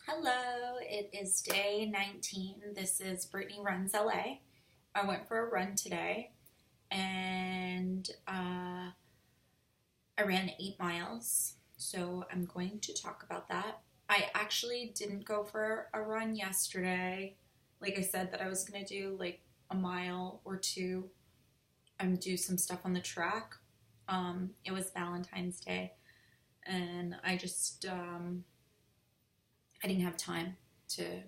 Hello, it is day 19. This is Brittany Runs LA. I went for a run today and I ran 8 miles. So I'm going to talk about that. I actually didn't go for a run yesterday. Like I said, that I was going to do like a mile or two and do some stuff on the track. It was Valentine's Day and I didn't have time to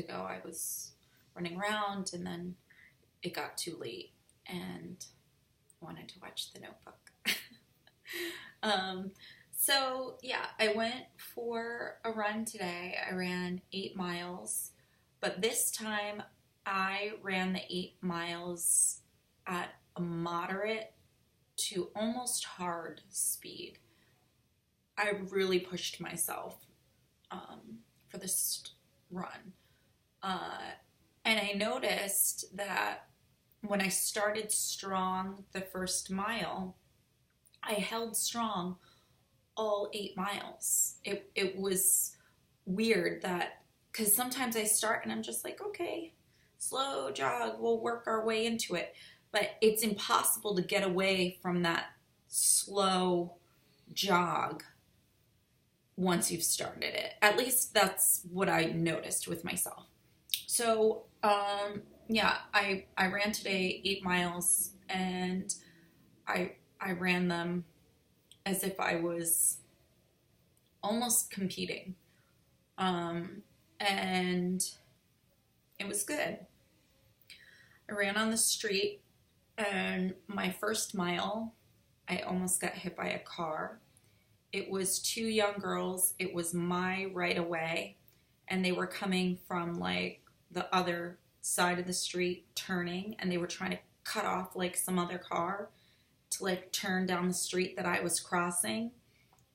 go. I was running around and then it got too late and I wanted to watch The Notebook. um, so yeah, I went for a run today. I ran 8 miles, but this time I ran the 8 miles at a moderate to almost hard speed. I really pushed myself for this run. Uh, and I noticed that when I started strong the first mile, I held strong all 8 miles. It was weird that, because sometimes I start and I'm just like, okay, slow jog, we'll work our way into it. But it's impossible to get away from that slow jog once you've started it. At least that's what I noticed with myself. So, yeah, I ran today 8 miles and I ran them as if I was almost competing. And it was good. I ran on the street and my first mile, I almost got hit by a car. It was two young girls. It was my right of way, and they were coming from like the other side of the street turning, and they were trying to cut off like some other car to like turn down the street that I was crossing.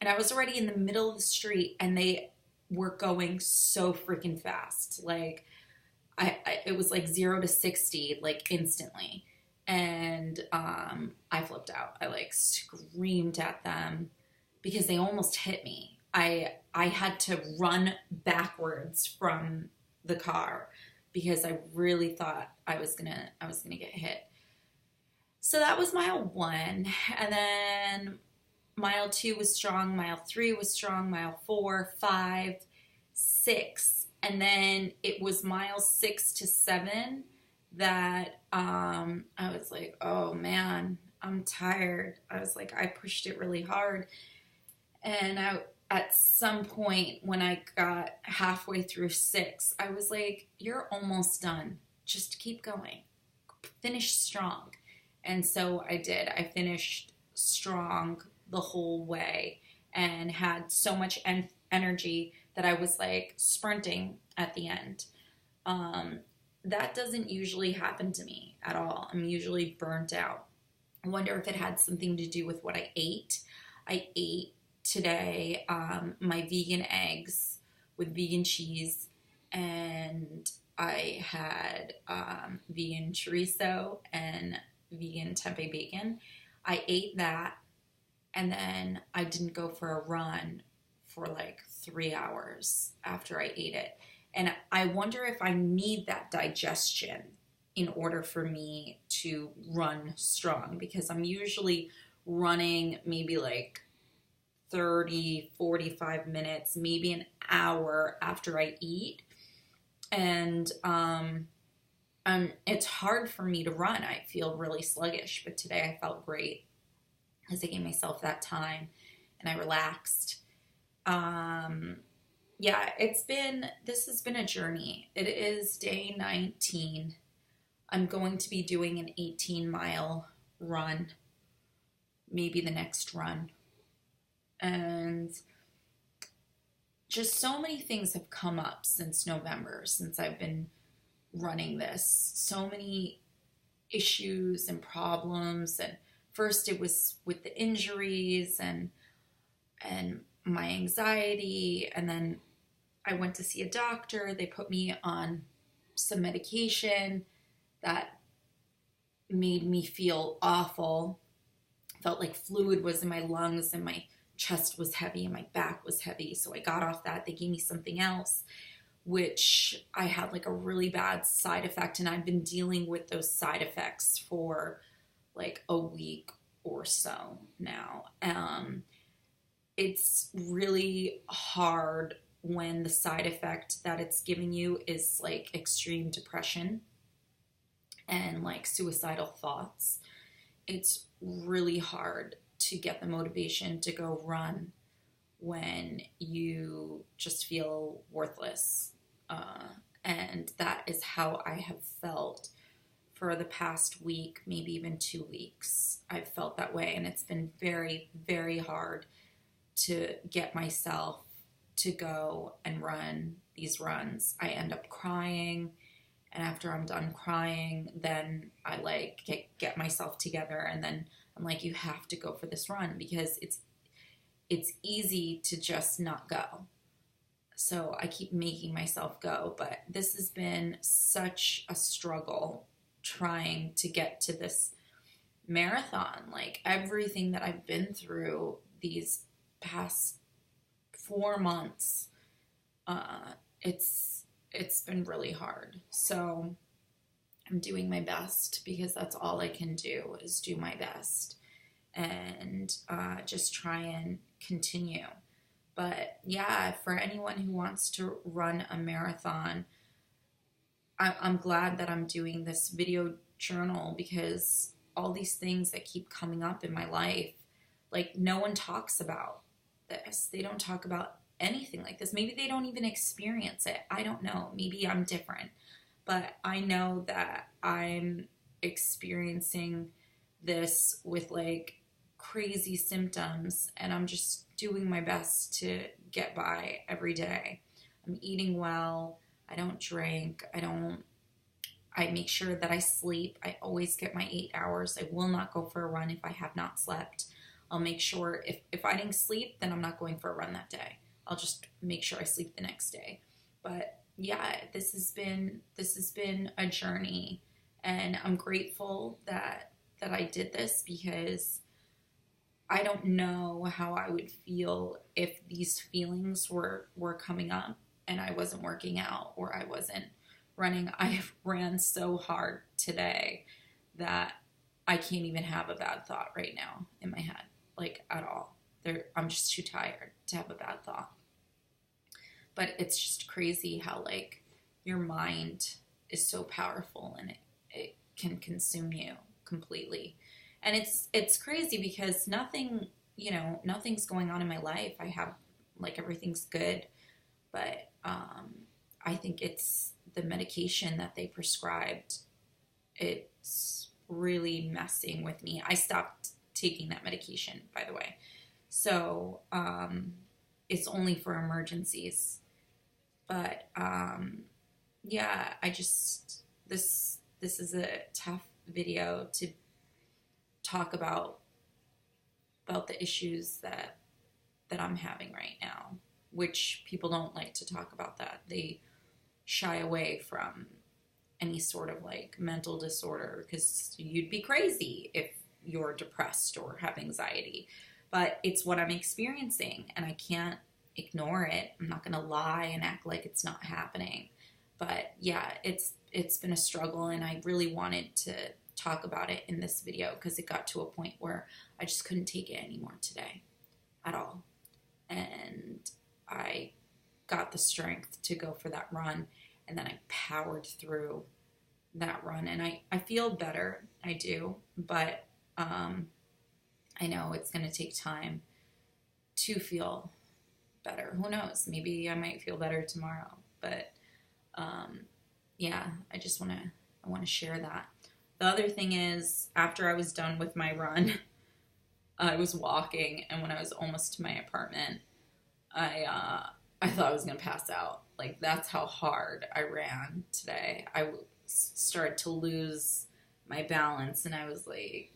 And I was already in the middle of the street and they were going so freaking fast. Like it was like 0 to 60 like instantly. And I flipped out. I like screamed at them because they almost hit me. I had to run backwards from the car because I really thought I was gonna get hit. So that was mile 1, and then mile 2 was strong, mile 3 was strong, mile 4, 5, 6, and then it was mile 6 to 7 that I was like, oh man, I'm tired. I was like, I pushed it really hard. And at some point when I got halfway through 6, I was like, you're almost done. Just keep going. Finish strong. And so I did. I finished strong the whole way and had so much energy that I was like sprinting at the end. That doesn't usually happen to me at all. I'm usually burnt out. I wonder if it had something to do with what I ate. I ate today my vegan eggs with vegan cheese, and I had vegan chorizo and vegan tempeh bacon. I ate that, and then I didn't go for a run for like 3 hours after I ate it. And I wonder if I need that digestion in order for me to run strong, because I'm usually running maybe like 30, 45 minutes, maybe an hour after I eat. And it's hard for me to run. I feel really sluggish, but today I felt great because I gave myself that time and I relaxed. Yeah, this has been a journey. It is day 19. I'm going to be doing an 18-mile run, maybe the next run. And just so many things have come up since November, since I've been running this. So many issues and problems. And first it was with the injuries and my anxiety. And then I went to see a doctor. They put me on some medication that made me feel awful. Felt like fluid was in my lungs and my chest was heavy and my back was heavy. So I got off that. They gave me something else, which I had like a really bad side effect. And I've been dealing with those side effects for like a week or so now. It's really hard when the side effect that it's giving you is like extreme depression and like suicidal thoughts. It's really hard to get the motivation to go run when you just feel worthless. And that is how I have felt for the past week, maybe even 2 weeks. I've felt that way, and it's been very, very hard to get myself to go and run these runs. I end up crying, and after I'm done crying, then I like get myself together, and then I'm like, you have to go for this run, because it's easy to just not go. So I keep making myself go, but this has been such a struggle trying to get to this marathon. Like everything that I've been through these past 4 months, it's been really hard. So I'm doing my best, because that's all I can do, is do my best and just try and continue. But yeah, for anyone who wants to run a marathon, I'm glad that I'm doing this video journal, because all these things that keep coming up in my life, like no one talks about this. They don't talk about anything like this. Maybe they don't even experience it. I don't know. Maybe I'm different. But I know that I'm experiencing this with like crazy symptoms, and I'm just doing my best to get by every day. I'm eating well. I don't drink. I make sure that I sleep. I always get my 8 hours. I will not go for a run if I have not slept. I'll make sure if I didn't sleep, then I'm not going for a run that day. I'll just make sure I sleep the next day. But yeah, this has been a journey, and I'm grateful that I did this, because I don't know how I would feel if these feelings were coming up and I wasn't working out or I wasn't running. I ran so hard today that I can't even have a bad thought right now in my head, like at all. I'm just too tired to have a bad thought. But it's just crazy how like your mind is so powerful, and it can consume you completely. And it's crazy, because nothing's going on in my life. I have like everything's good, but I think it's the medication that they prescribed. It's really messing with me. I stopped taking that medication, by the way. So it's only for emergencies. But yeah, this is a tough video to talk about the issues that I'm having right now, which people don't like to talk about that. They shy away from any sort of like mental disorder, because you'd be crazy if you're depressed or have anxiety. But it's what I'm experiencing, and I can't ignore it. I'm not going to lie and act like it's not happening. But yeah, it's been a struggle, and I really wanted to talk about it in this video, because it got to a point where I just couldn't take it anymore today at all. And I got the strength to go for that run, and then I powered through that run, and I feel better. I do, but I know it's going to take time to feel better. Who knows? Maybe I might feel better tomorrow. But yeah, I want to share that. The other thing is, after I was done with my run, I was walking, and when I was almost to my apartment, I thought I was going to pass out. Like, that's how hard I ran today. I started to lose my balance, and I was like,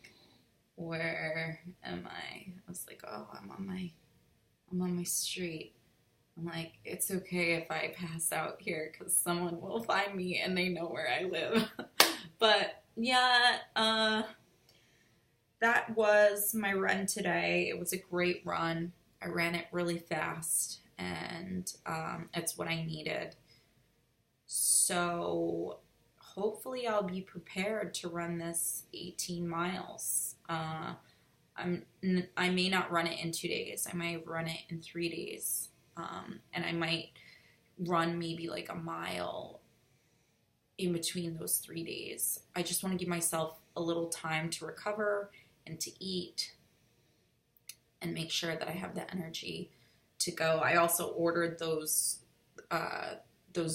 where am I? I was like, oh, I'm on my street. I'm like, it's okay if I pass out here, because someone will find me and they know where I live. But yeah, that was my run today. It was a great run. I ran it really fast, and it's what I needed. So hopefully I'll be prepared to run this 18 miles. I may not run it in 2 days. I might run it in 3 days. And I might run maybe like a mile in between those 3 days. I just want to give myself a little time to recover and to eat and make sure that I have the energy to go. I also ordered those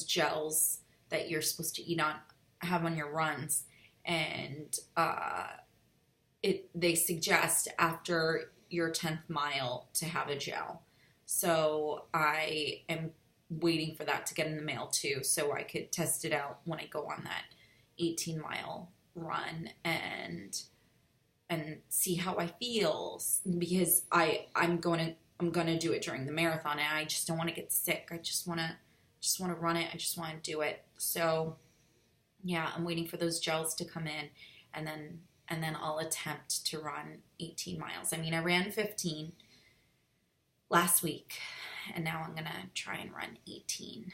gels that you're supposed to have on your runs, and they suggest after your 10th mile to have a gel. So I am waiting for that to get in the mail too, so I could test it out when I go on that 18-mile run and see how I feel, because I'm gonna do it during the marathon, and I just don't want to get sick. I just want to run it. I just want to do it. So yeah, I'm waiting for those gels to come in, and then I'll attempt to run 18 miles. I mean, I ran 15 last week, and now I'm going to try and run 18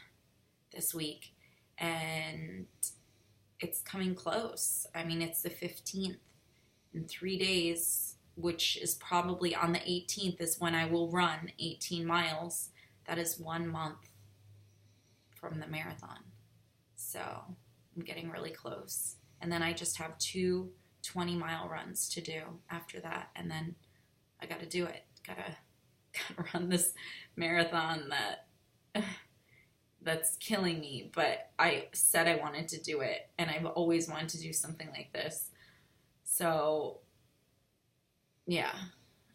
this week. And it's coming close. I mean, it's the 15th. In 3 days, which is probably on the 18th, is when I will run 18 miles. That is 1 month from the marathon. So I'm getting really close. And then I just have 2 20-mile runs to do after that, and then I got to do it. Gotta run this marathon that's killing me, but I said I wanted to do it, and I've always wanted to do something like this. So yeah,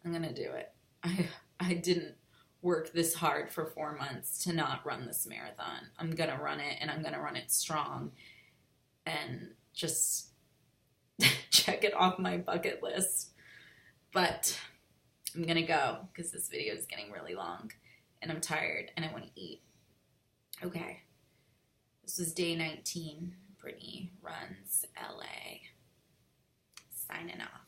I'm gonna do it. I didn't work this hard for 4 months to not run this marathon. I'm gonna run it, and I'm gonna run it strong, and just check it off my bucket list. But I'm gonna go because this video is getting really long, and I'm tired, and I want to eat. Okay, this is day 19. Brittany Runs LA. Signing off.